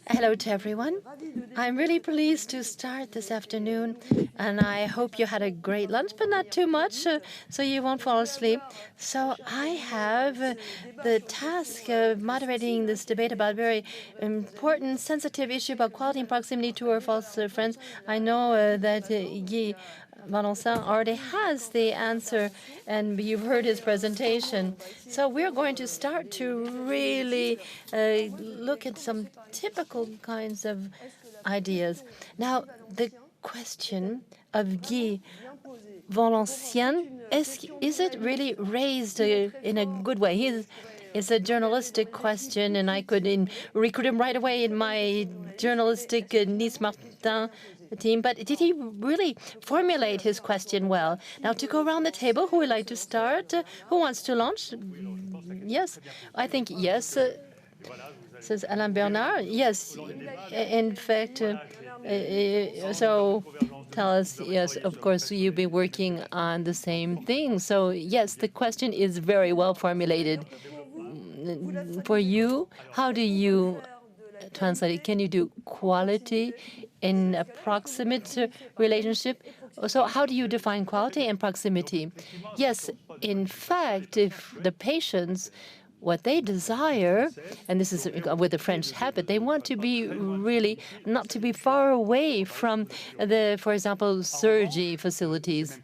Hello to everyone. I'm really pleased to start this afternoon, and I hope you had a great lunch, but not too much, so you won't fall asleep. So I have the task of moderating this debate about a very important, sensitive issue about quality and proximity to our false friends. I know that Guy Valancien already has the answer, and you've heard his presentation. So we're going to start to really look at some typical kinds of ideas. Now, the question of Guy Valancien, is it really raised in a good way? It's a journalistic question, and I could recruit him right away in my journalistic Nice Matin team. But did he really formulate his question well? Now, to go around the table, who would like to start? Who wants to launch? Yes, I think yes. Says Alain Bernard. Yes, in fact. So tell us, yes, of course, you've been working on the same thing. So, yes, the question is very well formulated. For you, how do you translate it? Can you do quality in a proximate relationship? So how do you define quality and proximity? Yes, in fact, if the patients, what they desire, and this is with the French habit, they want to be really not to be far away from the, for example, surgery facilities,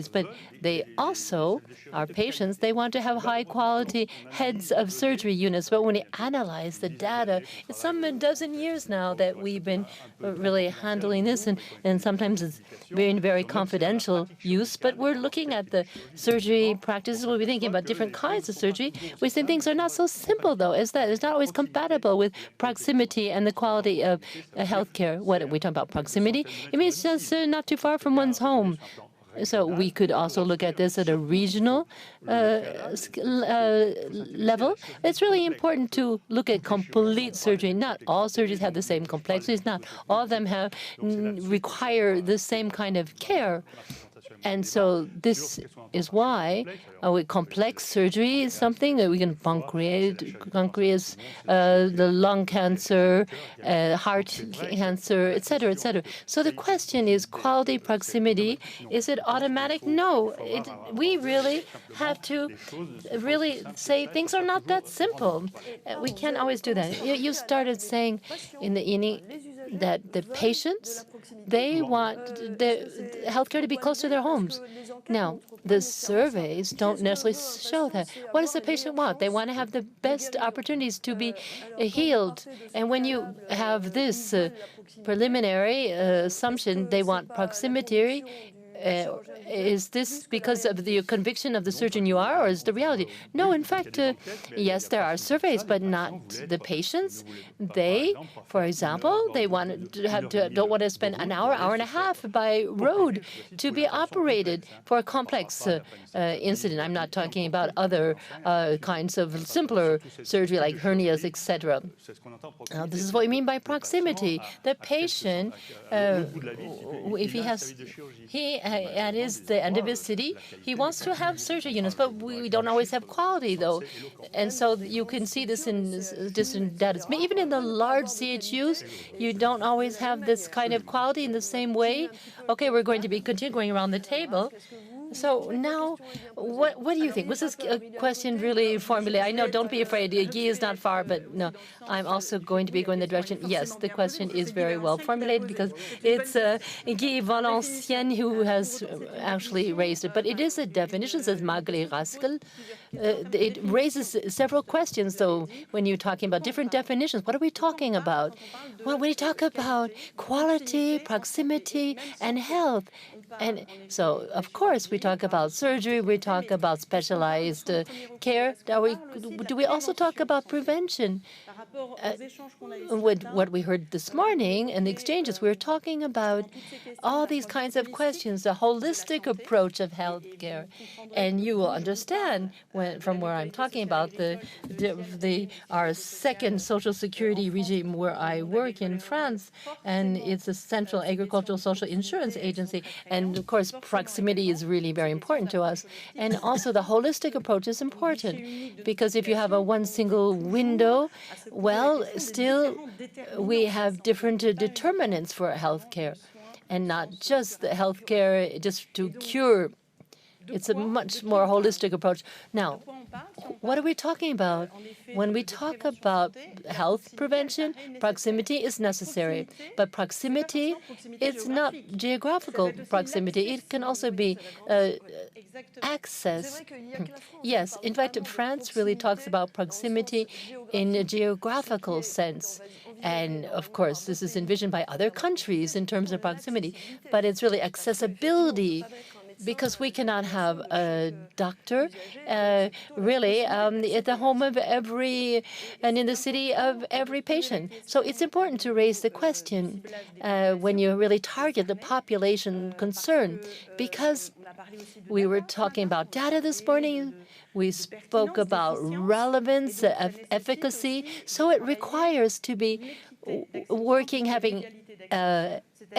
but they also, our patients, they want to have high-quality heads of surgery units. But when we analyze the data, it's some dozen years now that we've been really handling this, and sometimes it's very confidential use. But we're looking at the surgery practices. We'll be thinking about different kinds of surgery. We say things are not so simple, though. Is that it's not always compatible with proximity and the quality of healthcare. What we talk about proximity, it means just not too far from one's home. So we could also look at this at a regional level. It's really important to look at complete surgery. Not all surgeries have the same complexities. Not all of them require the same kind of care. And so this is why with complex surgery is something that we can pancreas, the lung cancer, heart cancer, et cetera, et cetera. So the question is quality, proximity. Is it automatic? No. We really have to really say things are not that simple. We can't always do that. You started saying in the evening that the patients, they want the healthcare to be close to their homes. Now, the surveys don't necessarily show that. What does the patient want? They want to have the best opportunities to be healed. And when you have this preliminary assumption, they want proximity. Is this because of the conviction of the surgeon you are, or is the reality? No, in fact, yes, there are surveys, but not the patients. They, for example, they don't want to spend an hour and a half by road to be operated for a complex incident. I'm not talking about other kinds of simpler surgery like hernias, etc. This is what we mean by proximity. The patient, if at the end of his city, he wants to have surgery units, but we don't always have quality, though. And so you can see this in different data. Even in the large CHUs, you don't always have this kind of quality in the same way. Okay, we're going to be continuing around the table. So now, what do you think? Was this a question really formulated? I know, don't be afraid. Guy is not far, but no, I'm also going to be going the direction. Yes, the question is very well formulated because it's Guy Valancien who has actually raised it. But it is a definition, it says Magalie RASCLE. It raises several questions, though, when you're talking about different definitions. What are we talking about? Well, we talk about quality, proximity, and health. And so, of course, we talk about surgery, we talk about specialized care. Do we also talk about prevention? With what we heard this morning in the exchanges, we were talking about all these kinds of questions, the holistic approach of healthcare. And you will understand from where I'm talking about our second social security regime where I work in France, and it's a central agricultural social insurance agency. And And of course, proximity is really very important to us. And also the holistic approach is important, because if you have a one single window, well, still we have different determinants for healthcare, and not just the healthcare just to cure. It's a much more holistic approach. Now, what are we talking about? When we talk about health prevention, proximity is necessary. But proximity, it's not geographical proximity. It can also be access. Yes, in fact, France really talks about proximity in a geographical sense. And of course, this is envisioned by other countries in terms of proximity. But it's really accessibility, because we cannot have a doctor really at the home of every and in the city of every patient. So it's important to raise the question when you really target the population concern, because we were talking about data this morning. We spoke about relevance, efficacy. So it requires to be working, having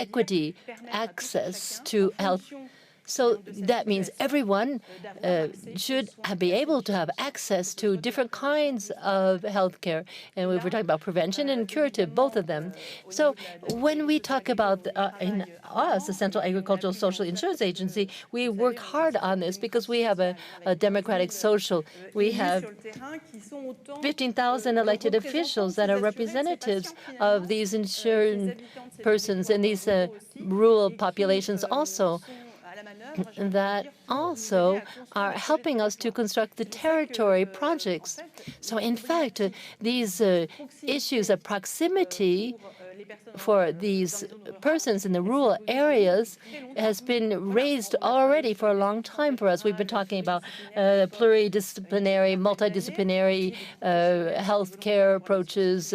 equity, access to health. So that means everyone should be able to have access to different kinds of healthcare. And we were talking about prevention and curative, both of them. So when we talk about in us, the Central Agricultural Social Insurance Agency, we work hard on this because we have a democratic social. We have 15,000 elected officials that are representatives of these insured persons and these rural populations also, that also are helping us to construct the territory projects. So in fact, these issues of proximity for these persons in the rural areas has been raised already for a long time for us. We've been talking about pluridisciplinary, multidisciplinary healthcare approaches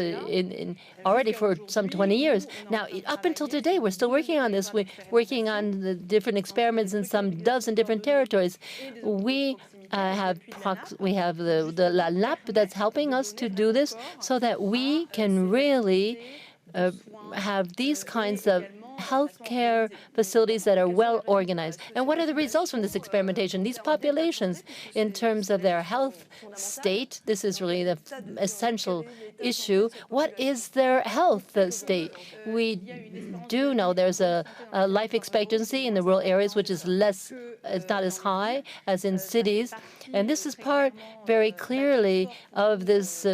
already for some 20 years. Now, up until today, we're still working on this. We're working on the different experiments in some dozen different territories. We have the lab that's helping us to do this, so that we can really have these kinds of healthcare facilities that are well organized. And what are the results from this experimentation? These populations, in terms of their health state, this is really the essential issue. What is their health state? We do know there's a life expectancy in the rural areas, which is less, it's not as high as in cities. And this is part very clearly of this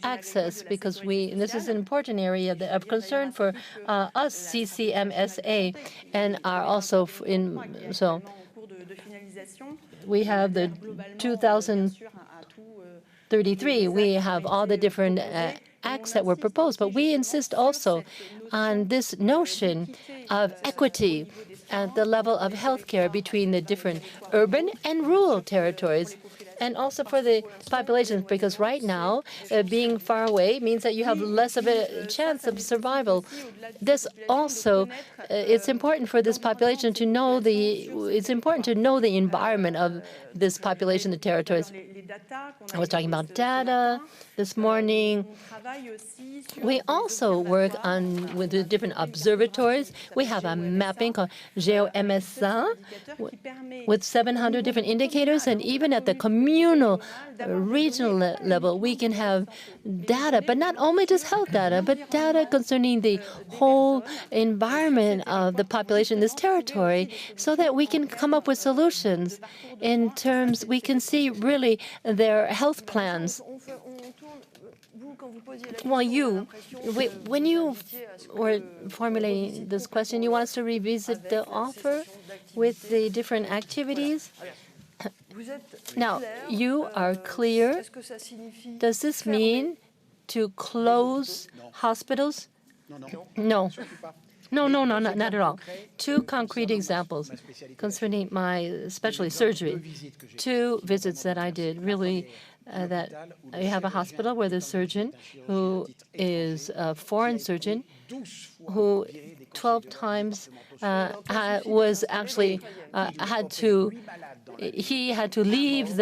access, because and this is an important area of concern for us, CCMSA, and are also so we have the 2033, we have all the different acts that were proposed, but we insist also on this notion of equity at the level of healthcare between the different urban and rural territories, and also for the populations, because right now, being far away means that you have less of a chance of survival. This also, it's important for this population to know the environment of this population, the territories. I was talking about data this morning. We also work with the different observatories. We have a mapping called GeoMSA with 700 different indicators, and even at the communal, regional level, we can have data, but not only just health data, but data concerning the whole environment of the population in this territory, so that we can come up with solutions in terms, we can see really their health plans. Well, when you were formulating this question, you want us to revisit the offer with the different activities? Now, you are clear. Does this mean to close hospitals? No. No, not at all. Two concrete examples concerning my specialty surgery. 2 visits that I did, really, that I have a hospital where the surgeon, who is a foreign surgeon, who 12 times was actually had to leave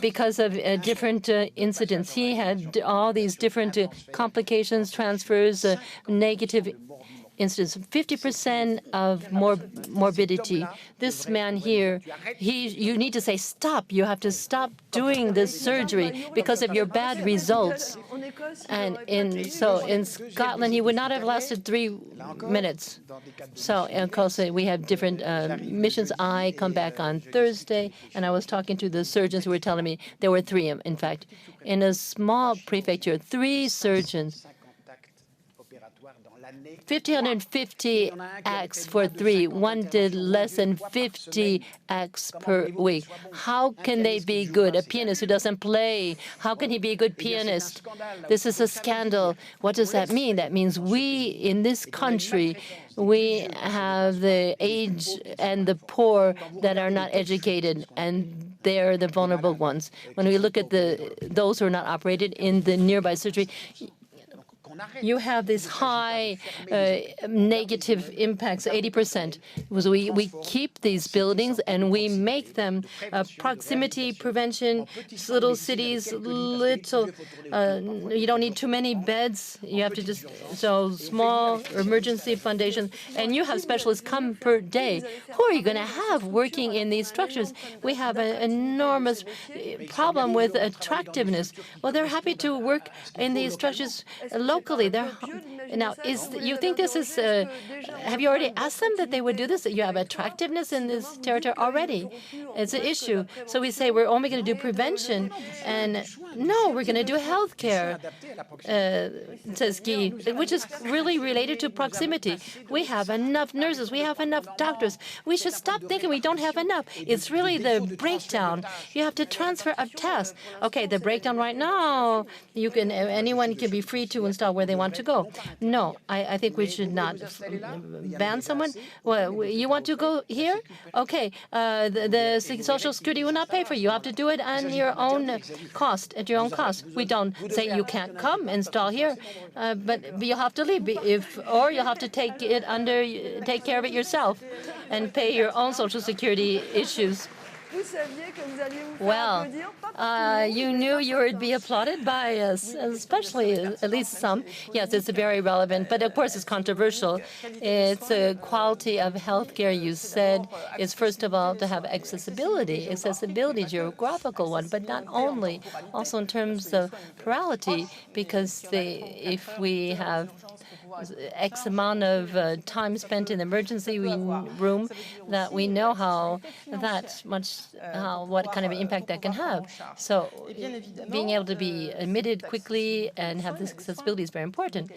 because of different incidents. He had all these different complications, transfers, negative incidence, 50% of morbidity. This man here, you need to say, stop. You have to stop doing this surgery because of your bad results. And in Scotland, he would not have lasted 3 minutes. So, of course, we have different missions. I come back on Thursday, and I was talking to the surgeons who were telling me there were 3, in fact. In a small prefecture, 3 surgeons, 1,550 acts for 3. One did less than 50 acts per week. How can they be good? A pianist who doesn't play, how can he be a good pianist? This is a scandal. What does that mean? That means we, in this country, we have the aged and the poor that are not educated, and they're the vulnerable ones. When we look at those who are not operated in the nearby surgery, you have this high negative impacts, 80%. We keep these buildings and we make them proximity prevention, little cities, little, you don't need too many beds. You have to just, so small emergency foundations, and you have specialists come per day. Who are you going to have working in these structures? We have an enormous problem with attractiveness. Well, they're happy to work in these structures locally. Now, you think this is? Have you already asked them that they would do this? You have attractiveness in this territory already. It's an issue. So we say we're only going to do prevention, and no, we're going to do health care, says Guy, which is really related to proximity. We have enough nurses. We have enough doctors. We should stop thinking we don't have enough. It's really the breakdown. You have to transfer of tasks. Okay, the breakdown right now, anyone can be free to install where they want to go. No, I think we should not ban someone. Well, you want to go here? Okay, the Social Security will not pay for you. You have to do it on your own cost, at your own cost. We don't say you can't come install here, but you have to leave. Or you'll have to take care of it yourself and pay your own Social Security issues. Well, you knew you would be applauded by us, especially at least some. Yes, it's very relevant, but of course it's controversial. It's a quality of healthcare, you said, is first of all to have accessibility, geographical one, but not only, also in terms of plurality, because if we have X amount of time spent in the emergency room, that we know what kind of impact that can have. So being able to be admitted quickly and have this accessibility is very important.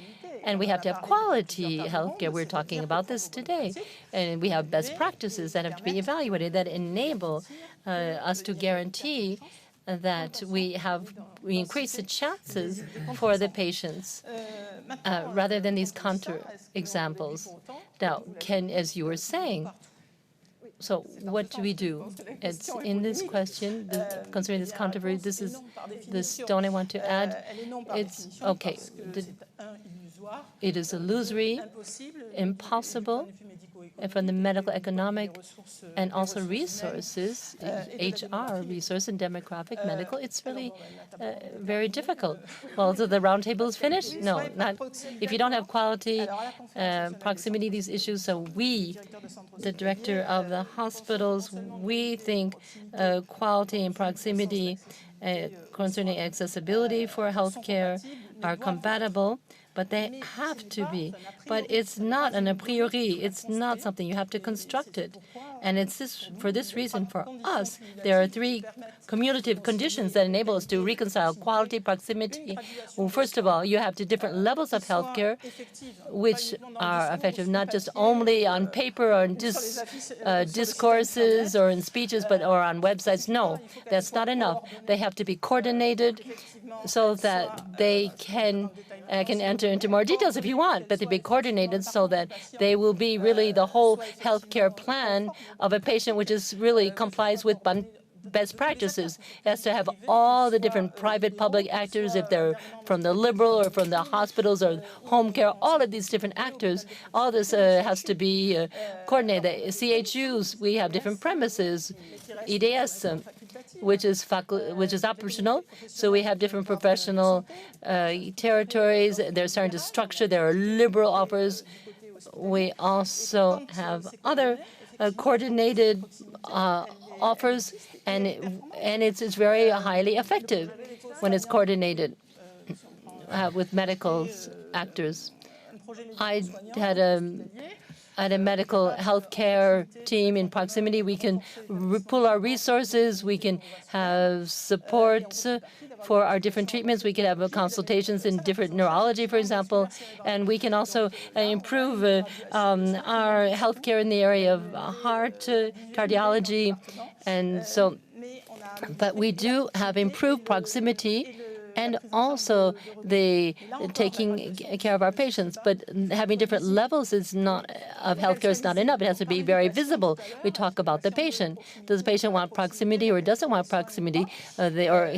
And we have to have quality healthcare. We're talking about this today. And we have best practices that have to be evaluated that enable us to guarantee that we increase the chances for the patients rather than these counter examples. Now, as you were saying, so what do we do? It's in this question, concerning this controversy, this don't I want to add? It's okay. It is illusory, impossible, and from the medical, economic, and also resources, HR resource and demographic, medical, it's really very difficult. Well, so the roundtable is finished? No, not. If you don't have quality, proximity, these issues, so we, the director of the hospitals, we think quality and proximity concerning accessibility for healthcare are compatible, but they have to be. But it's not an a priori. It's not something you have to construct it. And it's for this reason, for us, there are 3 cumulative conditions that enable us to reconcile quality, proximity. Well, first of all, you have 2 different levels of healthcare, which are effective not just only on paper or in discourses or in speeches, or on websites. No, that's not enough. They have to be coordinated so that they can enter into more details if you want, but they be coordinated so that they will be really the whole healthcare plan of a patient, which is really complies with best practices. It has to have all the different private, public actors, if they're from the liberal or from the hospitals or home care, all of these different actors. All this has to be coordinated. The CHUs, we have different premises. EDS, which is operational. So we have different professional territories. They're starting to structure. There are liberal offers we also have other coordinated offers, and it's very highly effective when it's coordinated with medical actors. I had a medical healthcare team in proximity. We can pool our resources. We can have support for our different treatments. We can have consultations in different neurology, for example, and we can also improve our healthcare in the area of heart, cardiology, and so. But we do have improved proximity and also the taking care of our patients. But having different levels is not of healthcare is not enough. It has to be very visible. We talk about the patient. Does the patient want proximity or doesn't want proximity, or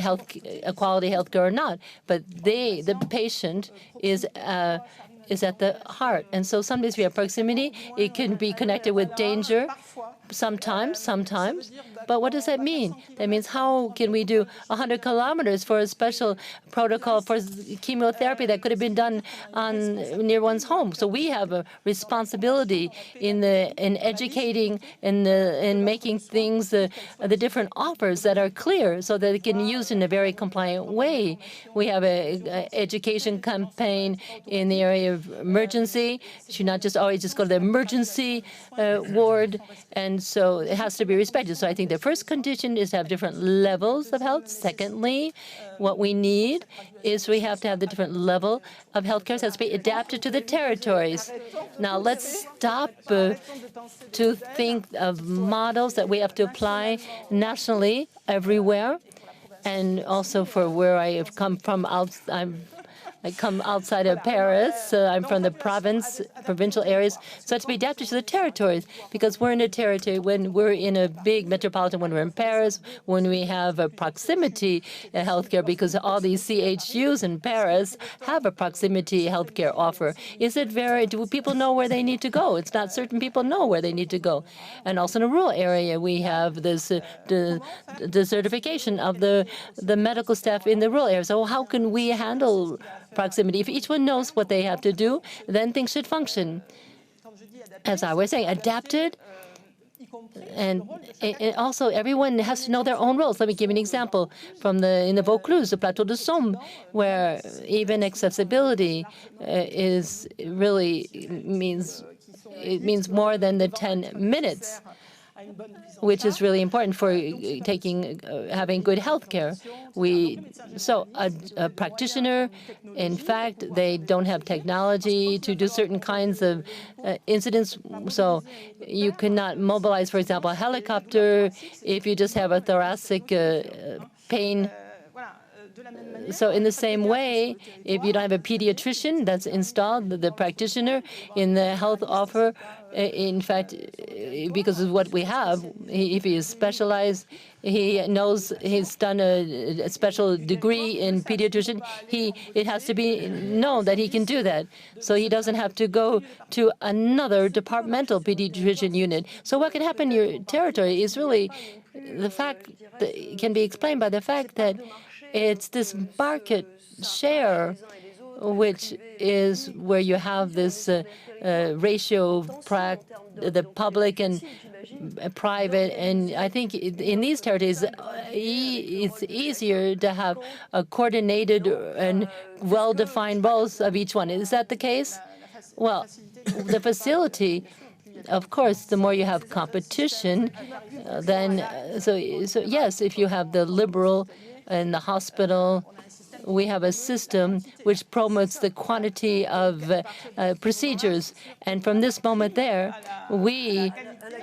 quality healthcare or not? But the patient is at the heart. And so sometimes we have proximity. It can be connected with danger. Sometimes. But what does that mean? That means how can we do 100 kilometers for a special protocol for chemotherapy that could have been done near one's home? So we have a responsibility in educating and in making things the different offers that are clear, so that it can be used in a very compliant way. We have an education campaign in the area of emergency. You should not just always just go to the emergency ward, and so it has to be respected. So I think the first condition is to have different levels of health. Secondly, what we need is we have to have the different level of healthcare that has to be adapted to the territories. Now let's stop to think of models that we have to apply nationally everywhere, and also for where I have come from. I come outside of Paris. I'm from the provincial areas. So it's to be adapted to the territories, because we're in a territory when we're in a big metropolitan, when we're in Paris, when we have a proximity healthcare, because all these CHUs in Paris have a proximity healthcare offer. Do people know where they need to go? It's not certain people know where they need to go. And also in a rural area, we have this the certification of the medical staff in the rural area. So how can we handle proximity? If each one knows what they have to do, then things should function. As I was saying, adapted, and also everyone has to know their own roles. Let me give you an example from in the Vaucluse, the Plateau de Somme, where even accessibility means more than the 10 minutes. Which is really important for having good health care. So a practitioner, in fact, they don't have technology to do certain kinds of incidents. So you cannot mobilize, for example, a helicopter if you just have a thoracic pain. So in the same way, if you don't have a pediatrician that's installed, the practitioner in the health offer, in fact, because of what we have, if he is specialized, he knows he's done a special degree in pediatrician, it has to be known that he can do that. So he doesn't have to go to another departmental pediatrician unit. So what can happen in your territory is really the fact that can be explained by the fact that it's this market share, which is where you have this ratio of the public and private. And I think in these territories, it's easier to have a coordinated and well-defined roles of each one. Is that the case? Well, the facility, of course, the more you have competition, then so yes, if you have the liberal in the hospital, we have a system which promotes the quantity of procedures. And from this moment there,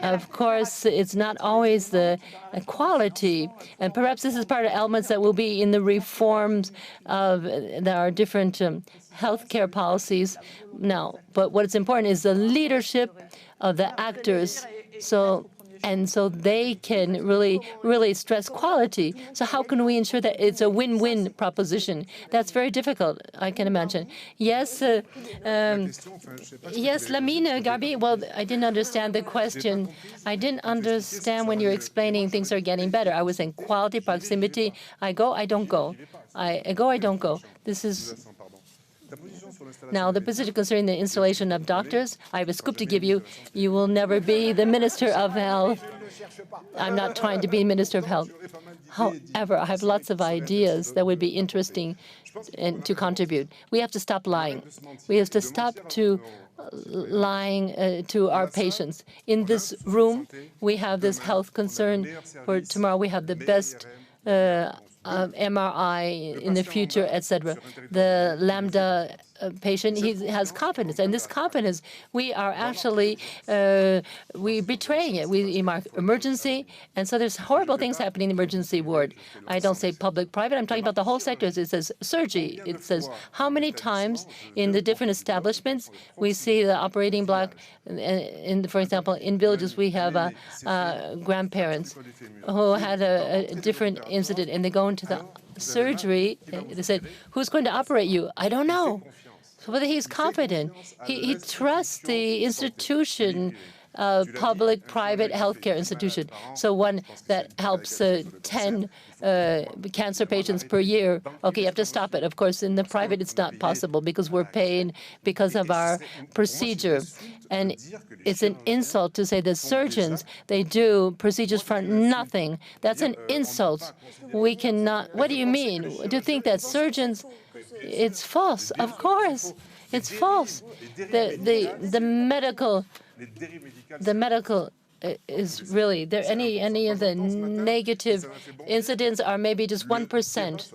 of course, it's not always the quality. And perhaps this is part of elements that will be in the reforms of our different healthcare policies now. But what's important is the leadership of the actors. So they can really stress quality. So how can we ensure that it's a win-win proposition? That's very difficult, I can imagine. Yes, yes, Lamine GHARBI. Well, I didn't understand the question. I didn't understand when you're explaining things are getting better. I was in quality, proximity. I go, I don't go. I go, I don't go. This is. Now, the position concerning the installation of doctors, I have a scoop to give you. You will never be the Minister of Health. I'm not trying to be Minister of Health. However, I have lots of ideas that would be interesting and to contribute. We have to stop lying. We have to stop to lying to our patients. In this room, we have this health concern. For tomorrow, we have the best MRI in the future, etc. The Lambda patient, he has confidence, and this confidence, we are actually we betraying it. We mark emergency, and so there's horrible things happening in the emergency ward. I don't say public-private. I'm talking about the whole sectors. It says surgery. It says how many times in the different establishments we see the operating block. For example, in villages we have grandparents who had a different incident, and they go into the surgery. They said, "Who's going to operate you?" I don't know. So whether he's confident, he trusts the institution, public-private healthcare institution. So one that helps 10 cancer patients per year. Okay, you have to stop it. Of course, in the private, it's not possible because we're paying because of our procedure. And it's an insult to say that surgeons, they do procedures for nothing. That's an insult. We cannot. What do you mean? Do you think that surgeons? It's false. Of course, it's false. The medical is really there. Any of the negative incidents are maybe just 1%.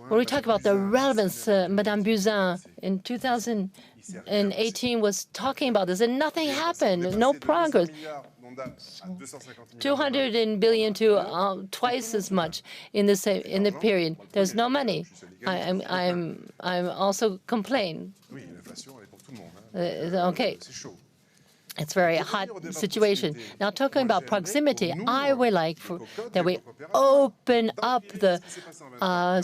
When we talk about the relevance, Madame Buzyn in 2018 was talking about this, and nothing happened. No progress. 200 billion to twice as much in the period. There's no money. I'm also complain. Okay. It's a very hot situation. Now, talking about proximity, I would like that we open up the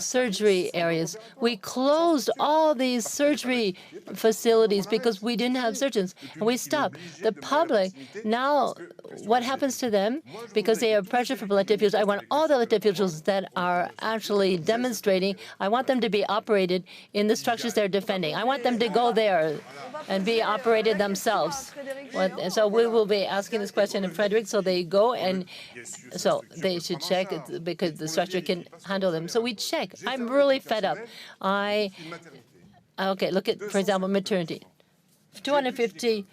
surgery areas. We closed all these surgery facilities because we didn't have surgeons, and we stopped. The public, now, what happens to them? Because they have pressure from elected officials. I want all the elected officials that are actually demonstrating, I want them to be operated in the structures they're defending. I want them to go there and be operated themselves. And so we will be asking this question of Frédéric, so they go, and so they should check it because the structure can handle them. So we check. I'm really fed up. Okay, look at, for example, maternity. 250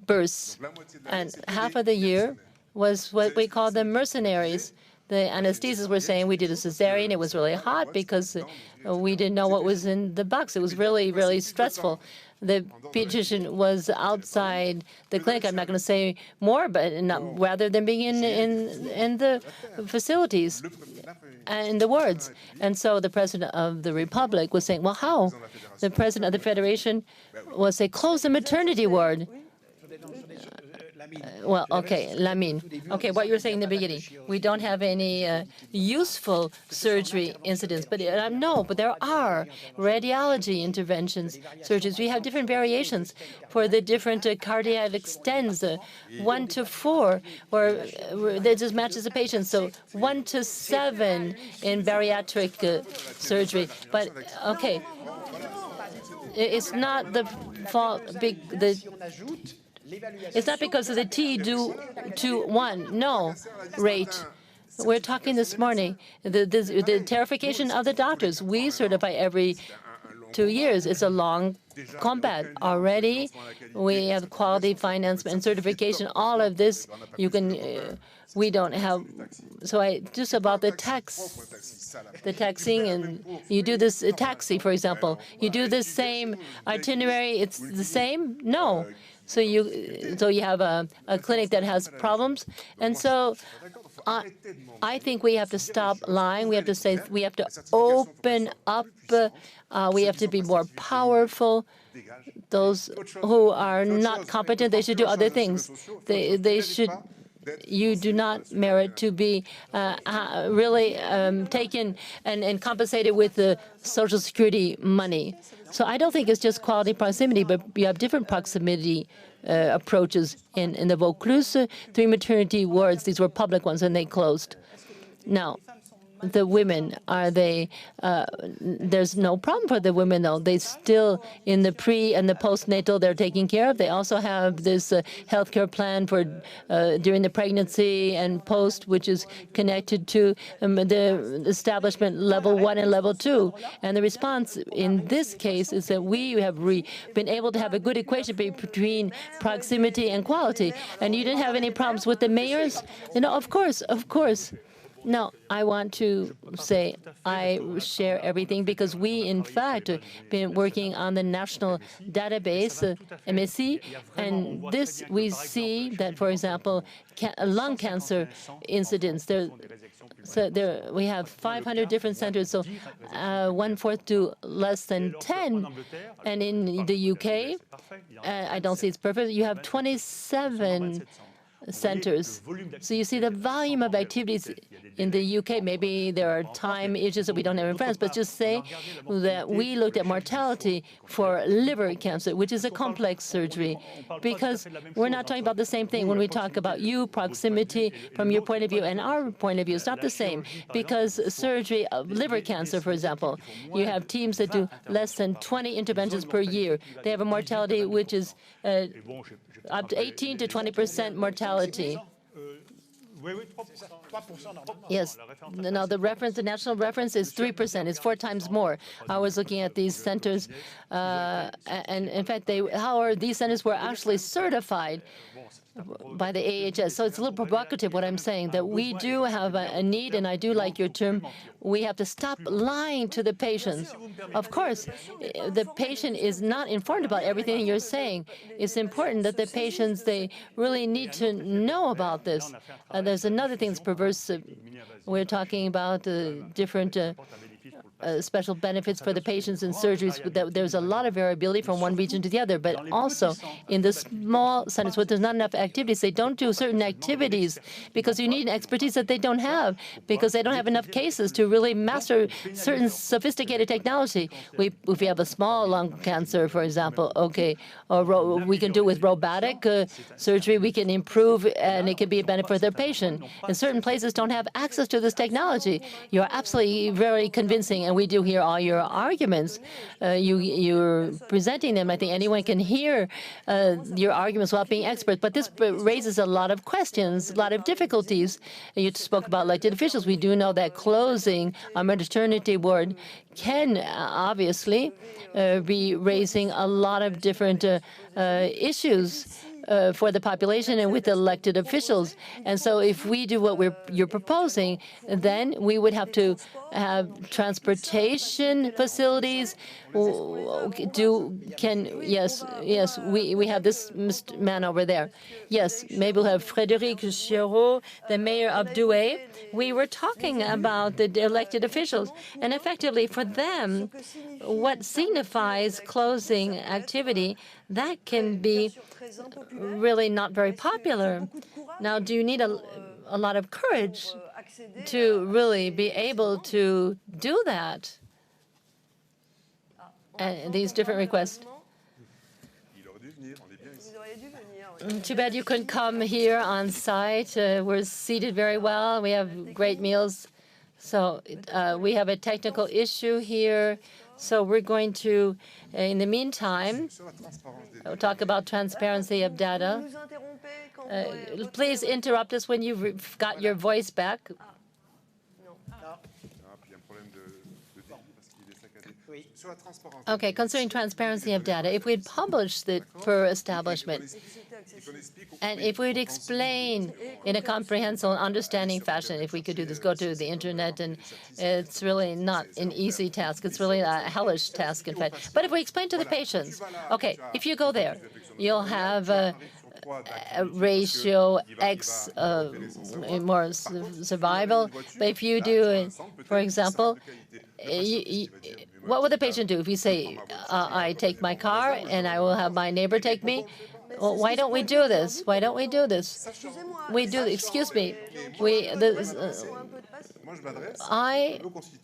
births, and half of the year was what we call the mercenaries. The anesthesists were saying we did a cesarean. It was really hot because we didn't know what was in the box. It was really, really stressful. The pediatrician was outside the clinic. I'm not going to say more, but rather than being in the facilities and in the wards. And so the president of the Republic was saying, well, how? The president of the Federation was saying, close the maternity ward. Well, okay, Lamine. Okay, what you were saying in the beginning, we don't have any useful surgery incidents, but no, but there are radiology interventions, surgeries. We have different variations for the different cardiac stents, 1 to 4, where that just matches the patient. So 1 to 7 in bariatric surgery. But okay, it's not the fault. It's not because of the T2-1 rate. We're talking this morning, the terrification of the doctors. We certify every 2 years. It's a long combat. Already, we have quality financement and certification. All of this, you can. We don't have. So just about the taxing, and you do this taxi, for example. You do the same itinerary. It's the same. No. So you have a clinic that has problems, and so I think we have to stop lying. We have to say we have to open up. We have to be more powerful. Those who are not competent, they should do other things. They should. You do not merit to be really taken and compensated with the Social Security money. So I don't think it's just quality proximity, but you have different proximity approaches. In the Vaucluse, 3 maternity wards, these were public ones, and they closed. Now, the women, are they, there's no problem for the women, though. They still, in the pre and the postnatal, they're taken care of. They also have this healthcare plan for during the pregnancy and post, which is connected to the establishment level 1 and level 2. And the response in this case is that we have been able to have a good equation between proximity and quality. And you didn't have any problems with the mayors? You know, of course. No, I want to say I share everything because we, in fact, have been working on the national database, MSI, and this we see that, for example, lung cancer incidents, we have 500 different centers, so 1/4 to less than 10. And in the UK, I don't say it's perfect, you have 27 centers. So you see the volume of activities in the UK. Maybe there are time issues that we don't have in France, but just say that we looked at mortality for liver cancer, which is a complex surgery, because we're not talking about the same thing when we talk about proximity from your point of view and our point of view. It's not the same, because surgery of liver cancer, for example, you have teams that do less than 20 interventions per year. They have a mortality which is up to 18 to 20% mortality. Yes. Now, the national reference is 3%. It's 4 times more. I was looking at these centers, and in fact, these centers were actually certified by the AHS. So it's a little provocative what I'm saying, that we do have a need, and I do like your term, we have to stop lying to the patients. Of course, the patient is not informed about everything you're saying. It's important that the patients, they really need to know about this. There's another thing that's perverse. We're talking about different special benefits for the patients in surgeries. There's a lot of variability from one region to the other, but also in the small centers where there's not enough activities, they don't do certain activities because you need an expertise that they don't have, because they don't have enough cases to really master certain sophisticated technology. If we have a small lung cancer, for example, okay, or we can do it with robotic surgery, we can improve, and it can be a benefit for their patient. And certain places don't have access to this technology. You're absolutely very convincing, and we do hear all your arguments. You're presenting them. I think anyone can hear your arguments without being expert, but this raises a lot of questions, a lot of difficulties. You spoke about elected officials. We do know that closing a maternity ward can obviously be raising a lot of different issues for the population and with elected officials. And so if we do what you're proposing, then we would have to have transportation facilities. Yes, we have this man over there. Yes, maybe we'll have Frédéric CHÉREAU, the mayor of Douai. We were talking about the elected officials, and effectively for them, what signifies closing activity, that can be really not very popular. Now, do you need a lot of courage to really be able to do that? And these different requests. Too bad you couldn't come here on site. We're seated very well. We have great meals. So we have a technical issue here. So we're going to, in the meantime, talk about transparency of data. Please interrupt us when you've got your voice back. Okay, concerning transparency of data, if we'd published it per establishment, and if we'd explain in a comprehensive, understanding fashion, if we could do this, go to the internet, and it's really not an easy task. It's really a hellish task, in fact. But if we explain to the patients, okay, if you go there, you'll have a ratio X more survival. But if you do, for example, what would the patient do if you say, I take my car and I will have my neighbor take me? Well, why don't we do this? Why don't we do this? We do, excuse me, I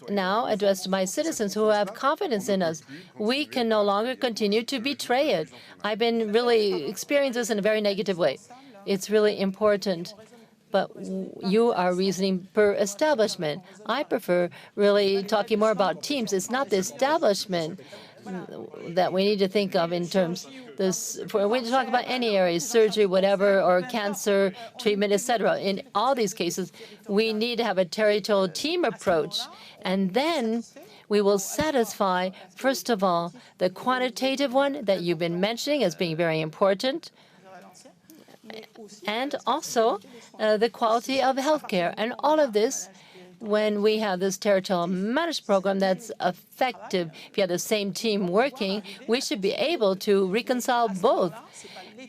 now address my citizens who have confidence in us. We can no longer continue to betray it. I've been really experiencing this in a very negative way. It's really important but you are reasoning per establishment. I prefer really talking more about teams. It's not the establishment that we need to think of in terms this. For when we talk about any areas, surgery, whatever, or cancer treatment, etc. In all these cases, we need to have a territorial team approach, and then we will satisfy, first of all, the quantitative one that you've been mentioning as being very important, and also the quality of healthcare. And all of this, when we have this territorial managed program that's effective, if you have the same team working, we should be able to reconcile both.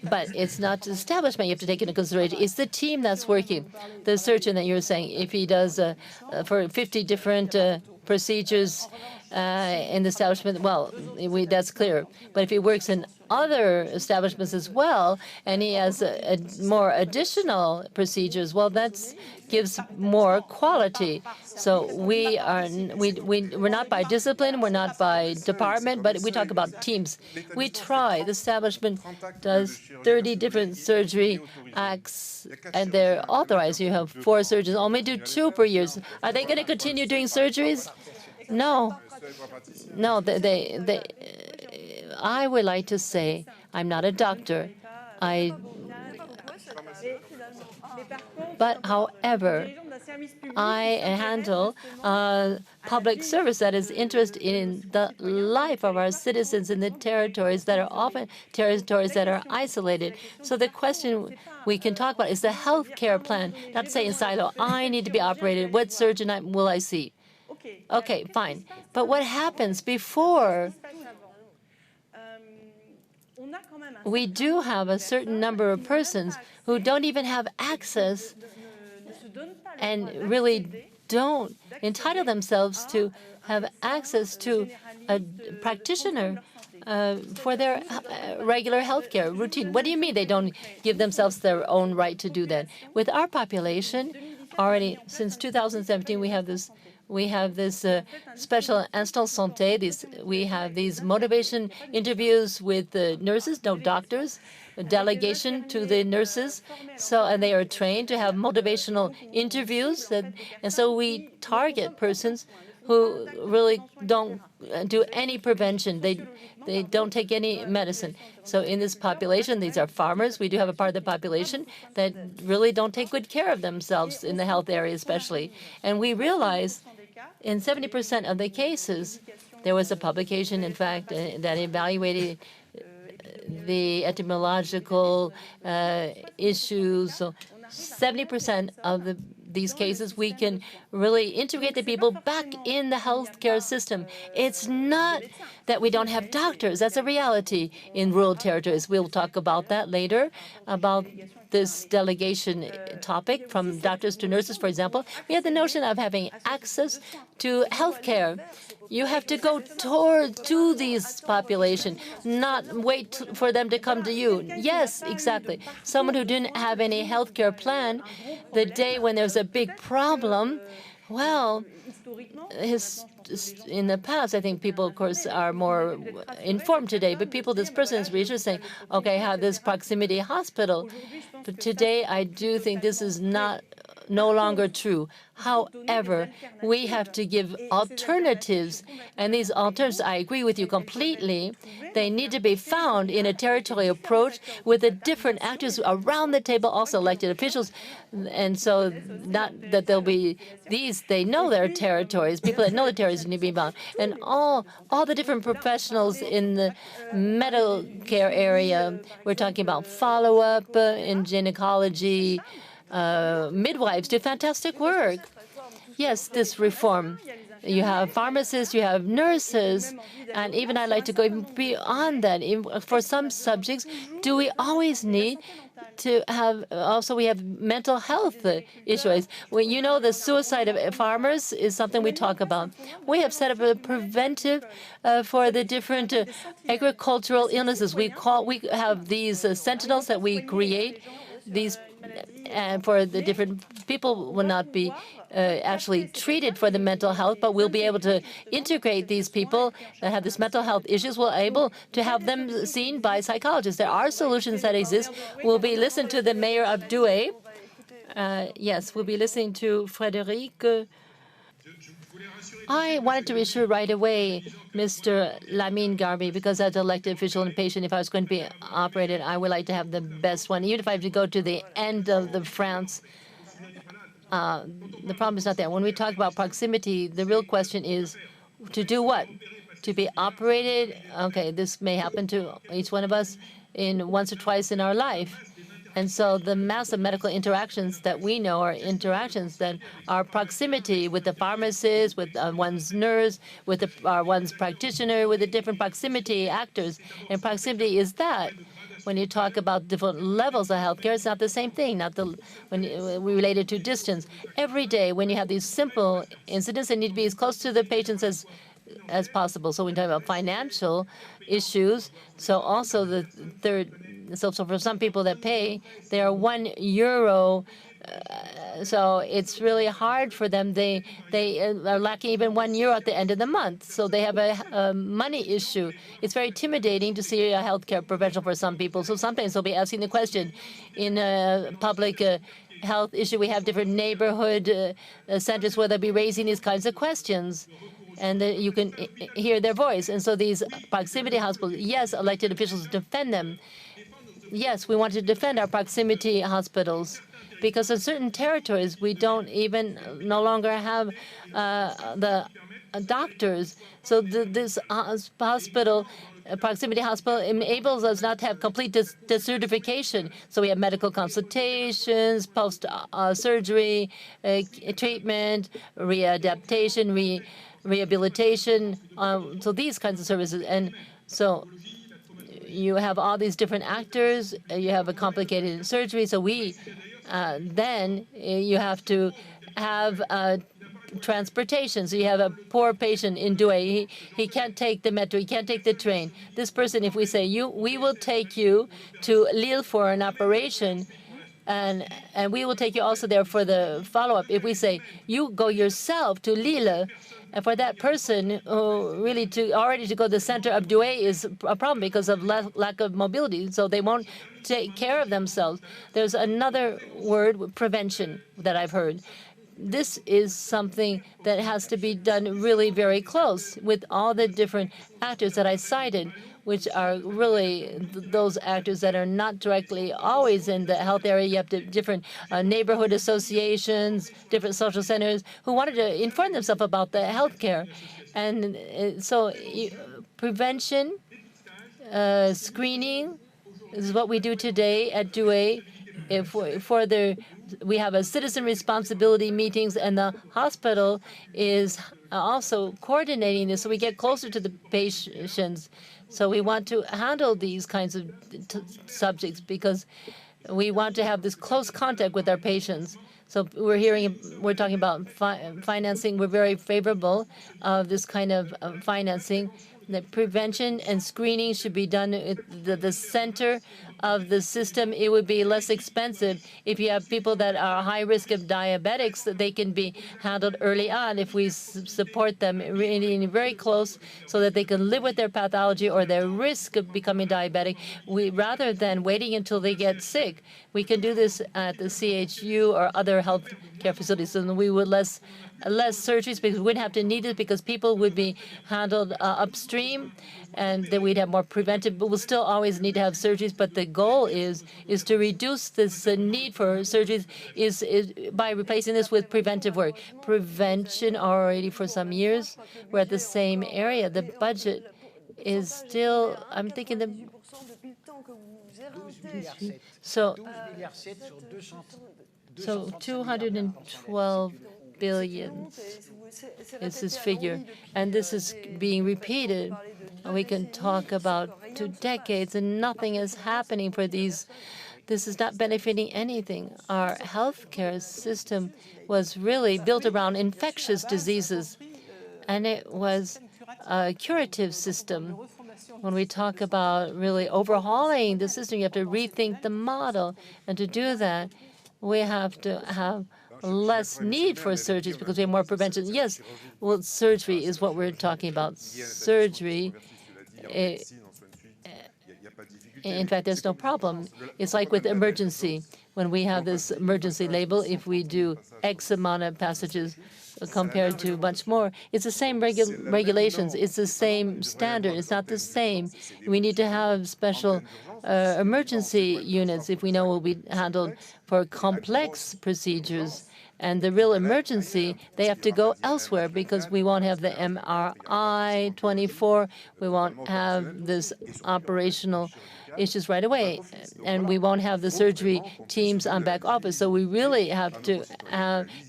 But it's not the establishment you have to take into consideration. It's the team that's working. The surgeon that you're saying, if he does for 50 different procedures in the establishment, well, that's clear. But if he works in other establishments as well, and he has more additional procedures, well, that gives more quality. So we're not by discipline, we're not by department, but we talk about teams. We try. The establishment does 30 different surgery acts, and they're authorized. You have 4 surgeons, only do 2 per year. Are they going to continue doing surgeries? No. No, I would like to say, I'm not a doctor. But however, I handle public service that is interested in the life of our citizens in the territories that are often territories that are isolated. So the question we can talk about is the health care plan, not say in silo, I need to be operated, what surgeon will I see? Okay, fine. But what happens before? We do have a certain number of persons who don't even have access and really don't entitle themselves to have access to a practitioner for their regular health care routine. What do you mean they don't give themselves their own right to do that? With our population, already since 2017, we have this special instant santé. We have these motivation interviews with the nurses, no doctors, a delegation to the nurses. So, and they are trained to have motivational interviews. And so we target persons who really don't do any prevention. They don't take any medicine. So in this population, these are farmers. We do have a part of the population that really don't take good care of themselves in the health area especially. And we realize in 70% of the cases, there was a publication, in fact, that evaluated the etymological issues. So 70% of these cases, we can really integrate the people back in the healthcare system. It's not that we don't have doctors. That's a reality in rural territories. We'll talk about that later, about this delegation topic from doctors to nurses, for example. We have the notion of having access to healthcare. You have to go to these population, not wait for them to come to you. Yes, exactly. Someone who didn't have any healthcare plan, the day when there's a big problem, well, in the past, I think people, of course, are more informed today, but this person is research saying, okay, I have this proximity hospital. But today, I do think this is no longer true. However, we have to give alternatives, and these alternatives, I agree with you completely, they need to be found in a territorial approach with the different actors around the table, also elected officials, and so not that there'll be these, they know their territories, people that know the territories need to be found, and all the different professionals in the medical care area. We're talking about follow-up in gynecology, midwives do fantastic work. Yes, this reform. You have pharmacists, you have nurses, and even I'd like to go even beyond that. For some subjects, do we always need to have, also we have mental health issues. Well, you know, the suicide of farmers is something we talk about. We have set up a preventive for the different agricultural illnesses. We have these sentinels that we create. These and for the different people will not be actually treated for the mental health, but we'll be able to integrate these people that have this mental health issues. We're able to have them seen by psychologists. There are solutions that exist. We'll be listening to the mayor of Douai. Yes, we'll be listening to Frédéric. I wanted to reassure right away Mr. Lamine GHARBI, because as an elected official and patient, if I was going to be operated, I would like to have the best one. Even if I have to go to the end of the France, the problem is not that. When we talk about proximity, the real question is to do what? To be operated? Okay, this may happen to each one of us in once or twice in our life. And so the massive medical interactions that we know are interactions that are proximity with the pharmacist, with one's nurse, with one's practitioner, with the different proximity actors. And proximity is that. When you talk about different levels of healthcare, it's not the same thing. When we relate it to distance. Every day, when you have these simple incidents, they need to be as close to the patients as possible. So when we talk about financial issues, so also the third. So for some people that pay, they are €1. So it's really hard for them. They are lacking even €1 at the end of the month. So they have a money issue. It's very intimidating to see a healthcare professional for some people. So sometimes they'll be asking the question in a public health issue. We have different neighborhood centers where they'll be raising these kinds of questions. And you can hear their voice. And so these proximity hospitals, yes, elected officials defend them. Yes, we want to defend our proximity hospitals because in certain territories we don't even no longer have the doctors. So this hospital, proximity hospital, enables us not to have complete desertification. So we have medical consultations, post-surgery treatment, readaptation, rehabilitation. So these kinds of services, and so. You have all these different actors. You have a complicated surgery. So then you have to have transportation. So you have a poor patient in Douai. He can't take the metro. He can't take the train. This person, if we say, we will take you to Lille for an operation, and we will take you also there for the follow-up. If we say, you go yourself to Lille, and for that person, really already to go to the center of Douai is a problem because of lack of mobility. So they won't take care of themselves. There's another word, prevention, that I've heard. This is something that has to be done really very close with all the different actors that I cited, which are really those actors that are not directly always in the health area. You have different neighborhood associations, different social centers who wanted to inform themselves about the health care. And so prevention, screening is what we do today at Douai. We have a citizen responsibility meetings, and the hospital is also coordinating this so we get closer to the patients. So we want to handle these kinds of subjects because we want to have this close contact with our patients. So we're talking about financing. We're very favorable of this kind of financing. The prevention and screening should be done at the center of the system. It would be less expensive if you have people that are high risk of diabetics, that they can be handled early on if we support them really very close so that they can live with their pathology or their risk of becoming diabetic. Rather than waiting until they get sick, we can do this at the CHU or other health care facilities, and we would less surgeries because we wouldn't have to need it because people would be handled upstream, and then we'd have more preventive. But we'll still always need to have surgeries. But the goal is to reduce this need for surgeries is by replacing this with preventive work. Prevention already for some years. We're at the same area. The budget is still. I'm thinking the. So 212 billion is this figure, and this is being repeated. And we can talk about 2 decades, and nothing is happening for these. This is not benefiting anything. Our healthcare system was really built around infectious diseases, and it was a curative system. When we talk about really overhauling the system, you have to rethink the model, and to do that, we have to have less need for surgeries because we have more prevention. Yes, well, surgery is what we're talking about. Surgery, In fact, there's no problem. It's like with emergency. When we have this emergency label, if we do X amount of passages compared to much more, it's the same regulations. It's the same standard. It's not the same. We need to have special emergency units if we know will be handled for complex procedures. And the real emergency, they have to go elsewhere because we won't have the MRI 24. We won't have this operational issues right away, and we won't have the surgery teams on back office. So we really have to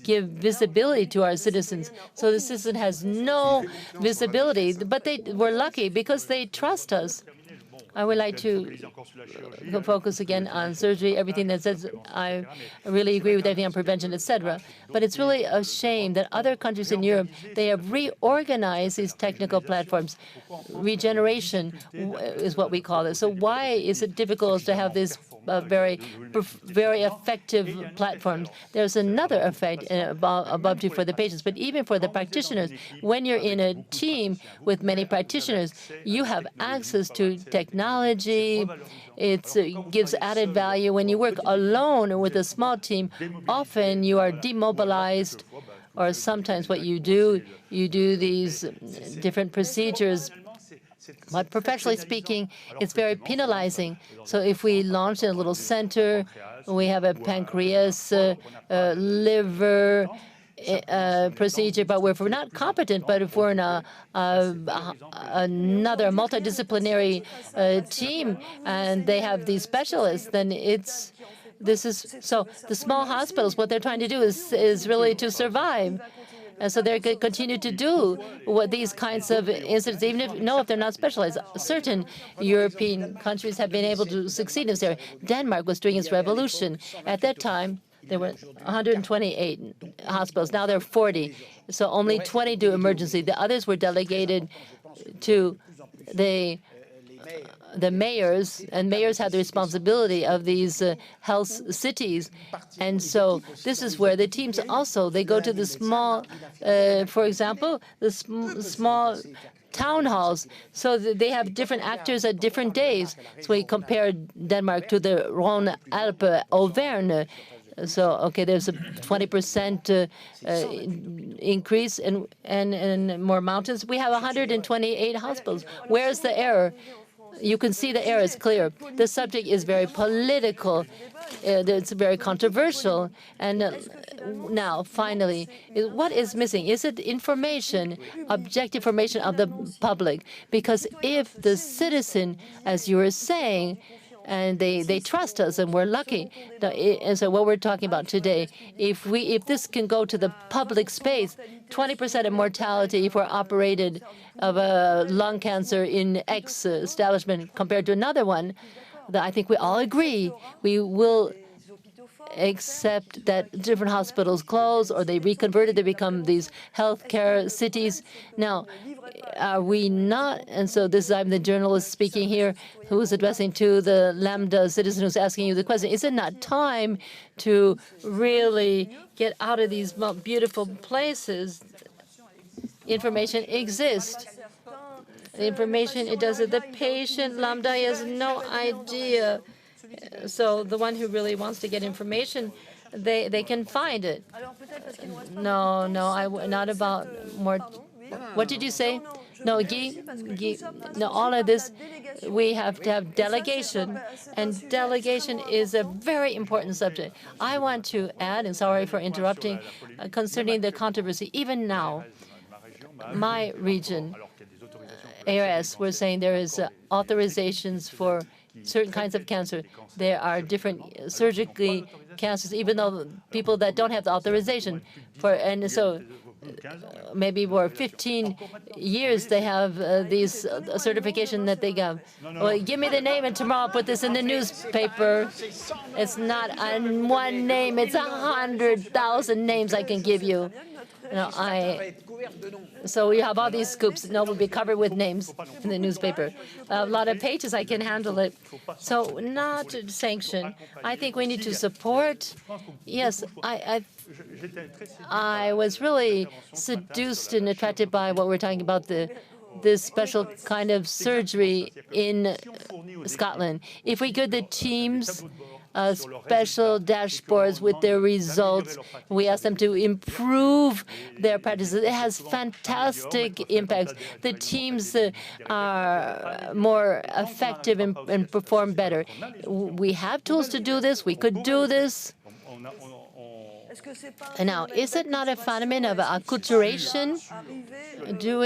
give visibility to our citizens. So the citizen has no visibility, but we're lucky because they trust us. I would like to focus again on surgery, everything that says I really agree with everything on prevention, etc. But it's really a shame that other countries in Europe, they have reorganized these technical platforms. Regeneration is what we call it. So why is it difficult to have this very effective platforms? There's another effect above for the patients, but even for the practitioners. When you're in a team with many practitioners, you have access to technology. It gives added value. When you work alone or with a small team, often you are demobilized, or sometimes what you do these different procedures. But professionally speaking, it's very penalizing. So if we launch in a little center, we have a pancreas, liver procedure, but if we're not competent, but if we're in another multidisciplinary team and they have these specialists, then so the small hospitals, what they're trying to do is really to survive. And so they're going to continue to do what these kinds of incidents, even if they're not specialized. Certain European countries have been able to succeed in this area. Denmark was doing its revolution. At that time, there were 128 hospitals. Now there are 40. So only 20 do emergency. The others were delegated to the mayors, and mayors had the responsibility of these health cities. And so this is where the teams also, they go to the small, for example, the small town halls, so that they have different actors at different days. So we compare Denmark to the Rhône-Alpes, Auvergne. So, okay, there's a 20% increase and more mountains. We have 128 hospitals. Where's the error? You can see the error is clear. The subject is very political. It's very controversial. And now, finally, what is missing? Is it information, objective information of the public? Because if the citizen, as you were saying, and they trust us, and we're lucky. And so what we're talking about today, if this can go to the public space, 20% of mortality if we're operated of a lung cancer in X establishment compared to another one, I think we all agree we will accept that different hospitals close or they reconverted, they become these healthcare cities. Now, are we not? And so I'm the journalist speaking here who is addressing to the Lambda citizen who's asking you the question, is it not time to really get out of these beautiful places? Information exists. The information, it does it. The patient, Lambda, has no idea. So the one who really wants to get information, they can find it. No, not about more. What did you say? No, Guy, no, all of this, we have to have delegation, and delegation is a very important subject. I want to add, and sorry for interrupting, concerning the controversy, even now, my region, ARS, we're saying there is authorizations for certain kinds of cancer. There are different surgically cancers, even though people that don't have the authorization for, and so maybe for 15 years they have these certification that they give. Well, give me the name, and tomorrow I'll put this in the newspaper. It's not one name; it's 100,000 names I can give you. So we have all these scoops. No, we'll be covered with names in the newspaper. A lot of pages, I can handle it. So not to sanction. I think we need to support. Yes, I was really seduced and attracted by what we're talking about, this special kind of surgery in Scotland. If we could, the teams special dashboards with their results. We ask them to improve their practices. It has fantastic impacts. The teams are more effective and perform better. We have tools to do this. We could do this. And now, is it not a phenomenon of acculturation? Do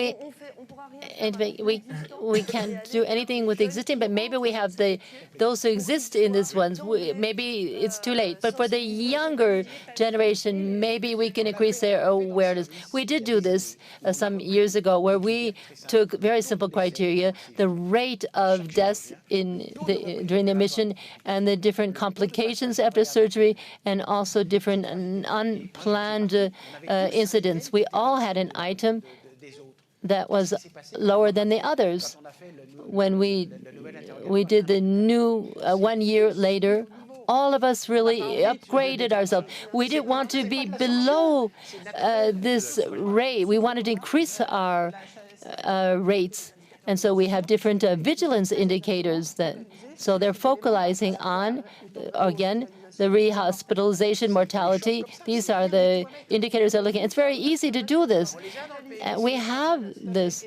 we can't do anything with existing, but maybe we have those who exist in these ones. Maybe it's too late. But for the younger generation, maybe we can increase their awareness. We did do this some years ago, where we took very simple criteria: the rate of deaths during the admission, and the different complications after surgery, and also different unplanned incidents. We all had an item that was lower than the others. When we did the new 1 year later, all of us really upgraded ourselves. We didn't want to be below this rate. We wanted to increase our rates. And so we have different vigilance indicators so they're focalizing on, again, the rehospitalization mortality. These are the indicators they're looking at. It's very easy to do this. We have this.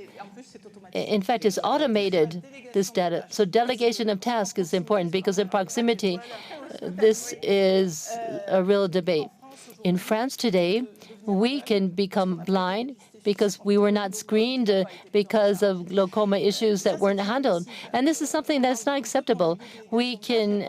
In fact, it's automated, this data. So delegation of tasks is important, because in proximity, this is a real debate. In France today, we can become blind because we were not screened because of glaucoma issues that weren't handled. And this is something that's not acceptable. We can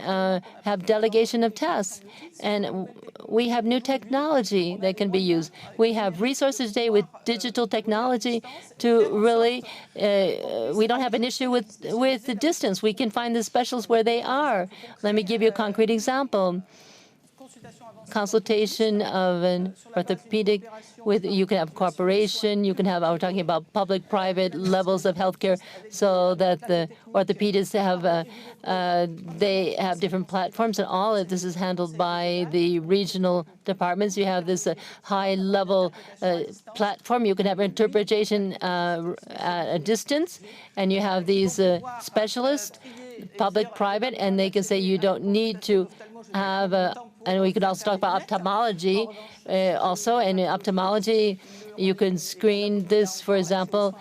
have delegation of tasks, and we have new technology that can be used. We have resources today with digital technology to really, we don't have an issue with the distance. We can find the specialists where they are. Let me give you a concrete example. Consultation of an orthopedic you can have cooperation, you can have, we're talking about public-private levels of healthcare, so that the orthopedists have, they have different platforms, and all of this is handled by the regional departments. You have this high-level platform. You can have interpretation at a distance, and you have these specialists, public-private, and they can say you don't need to have and we could also talk about ophthalmology also. And in ophthalmology, you can screen this, for example.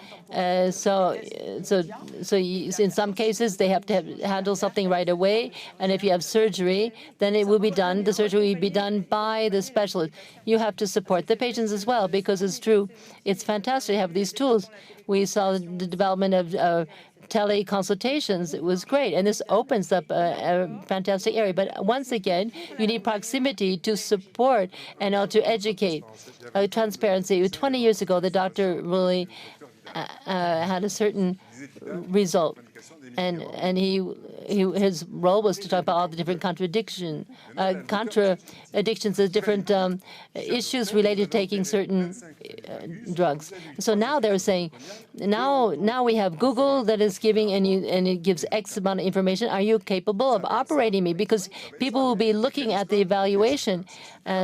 So in some cases, they have to handle something right away. And if you have surgery, then it will be done. The surgery will be done by the specialist. You have to support the patients as well, because it's true. It's fantastic to have these tools. We saw the development of teleconsultations. It was great, and this opens up a fantastic area. But once again, you need proximity to support and to educate. Transparency. 20 years ago, the doctor really had a certain result, and his role was to talk about all the different contradictions, the different issues related to taking certain drugs. So now they're saying, now we have Google that is giving, and it gives X amount of information. Are you capable of operating me? Because people will be looking at the evaluation.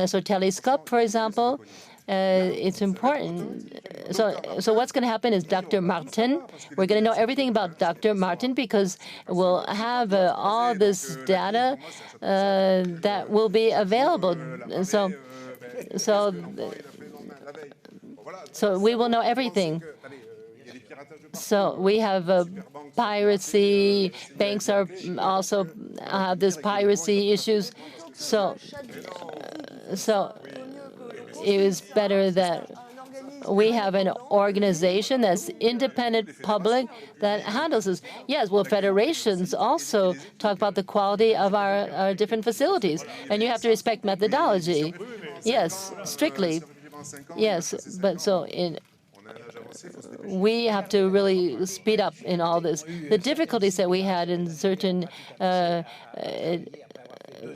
So telescope, for example. It's important. So what's going to happen is Dr. Martin, we're going to know everything about Dr. Martin, because we'll have all this data that will be available. So we will know everything. So we have piracy. Banks are also have this piracy issues. So it is better that we have an organization that's independent, public, that handles this. Yes, well, federations also talk about the quality of our different facilities, and you have to respect methodology. Yes, strictly. Yes, but we have to really speed up in all this. The difficulties that we had in certain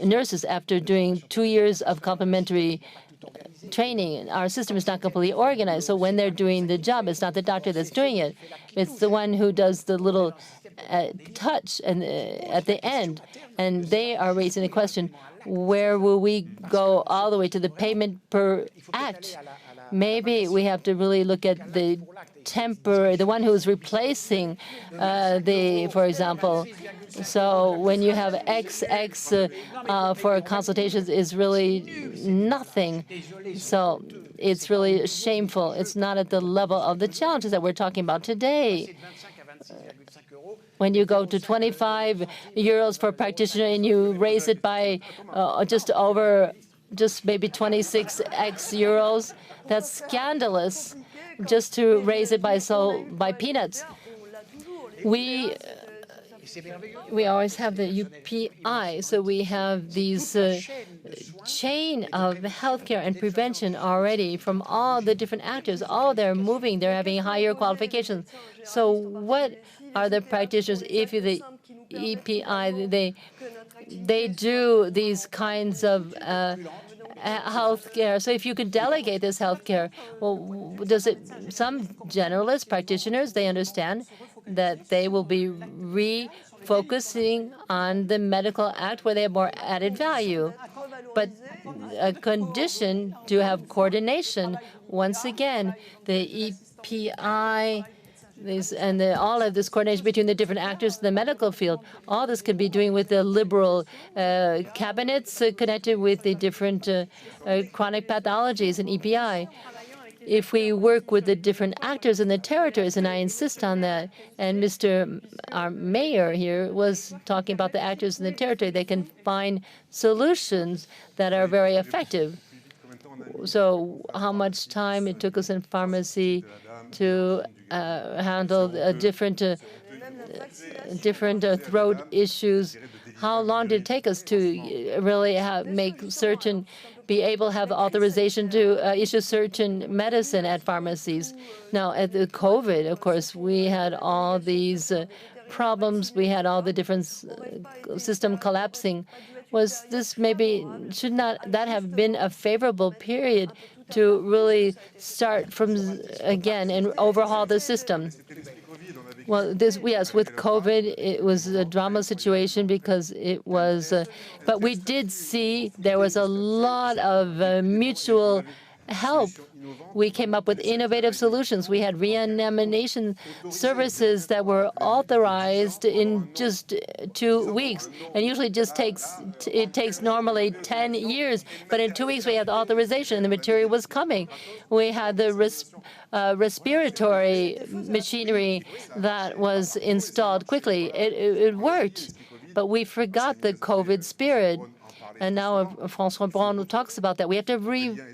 nurses after doing 2 years of complementary training, our system is not completely organized. So when they're doing the job, it's not the doctor that's doing it. It's the one who does the little touch and at the end. And they are raising the question, where will we go all the way to the payment per act? maybe we have to really look at the the one who's replacing for example. So when you have XX for consultations is really nothing. So it's really shameful. It's not at the level of the challenges that we're talking about today. When you go to 25 euros for a practitioner and you raise it by just maybe 26x euros, that's scandalous, just to raise it by peanuts. We always have the UPI, so we have these chain of healthcare and prevention already from all the different actors. All they're moving, they're having higher qualifications. So what are the practitioners? If the EPI, they do these kinds of healthcare. So if you could delegate this healthcare, well, some generalist practitioners, they understand that they will be refocusing on the medical act where they have more added value. But a condition to have coordination, once again, the EPI, all of this coordination between the different actors in the medical field, all this could be doing with the liberal cabinets connected with the different chronic pathologies and EPI. If we work with the different actors in the territories, and I insist on that, and our mayor here was talking about the actors in the territory, they can find solutions that are very effective. So how much time it took us in pharmacy to handle different throat issues. How long did it take us to really be able to have authorization to issue certain medicine at pharmacies? Now, at the COVID, of course, we had all these problems. We had all the different system collapsing. Should not that have been a favorable period to really start from again and overhaul the system? Well, yes, with COVID, it was a drama situation because it was, but we did see there was a lot of mutual help. We came up with innovative solutions. We had reanimation services that were authorized in just 2 weeks, and usually it takes normally 10 years. But in 2 weeks we had the authorization, and the material was coming. We had the respiratory machinery that was installed quickly. It worked, but we forgot the COVID spirit. And now François Braun talks about that. We have to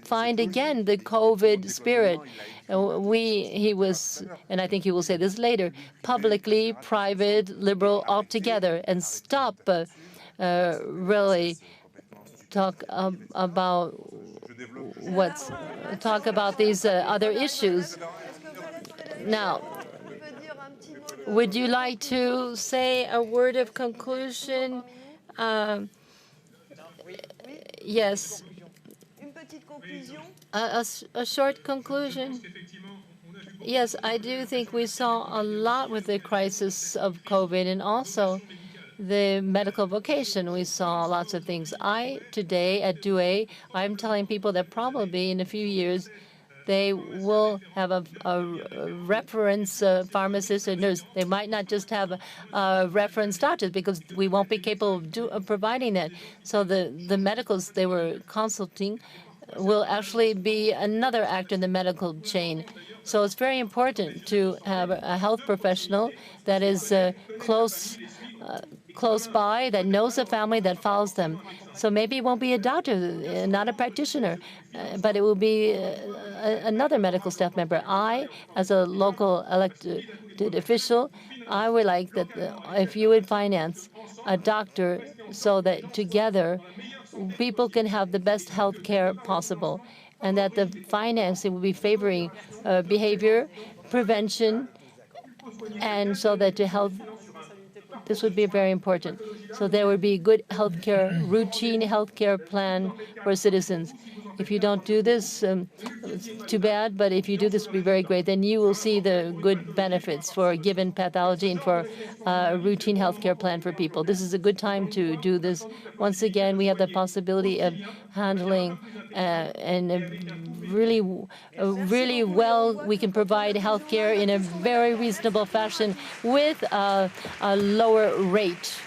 find again the COVID spirit. He was, and I think he will say this later, publicly, private, liberal, all together, and stop really talk about these other issues. Now, would you like to say a word of conclusion? Yes. A short conclusion. Yes, I do think we saw a lot with the crisis of COVID and also the medical vocation. We saw lots of things. Today at Douai, I'm telling people that probably in a few years, they will have a reference pharmacist or nurse. They might not just have a reference doctor because we won't be capable of providing that. So the medicals they were consulting will actually be another actor in the medical chain. So it's very important to have a health professional that is close by, that knows the family, that follows them. So maybe it won't be a doctor, not a practitioner, but it will be another medical staff member. I, as a local elected official, I would like that if you would finance a doctor so that together people can have the best health care possible, and that the financing will be favoring behavior, prevention, and so that this would be very important. So there would be a good healthcare, routine healthcare plan for citizens. If you don't do this, it's too bad, but if you do this, it will be very great. Then you will see the good benefits for a given pathology and for a routine healthcare plan for people. This is a good time to do this. Once again, we have the possibility of handling and really well, we can provide healthcare in a very reasonable fashion with a lower rate.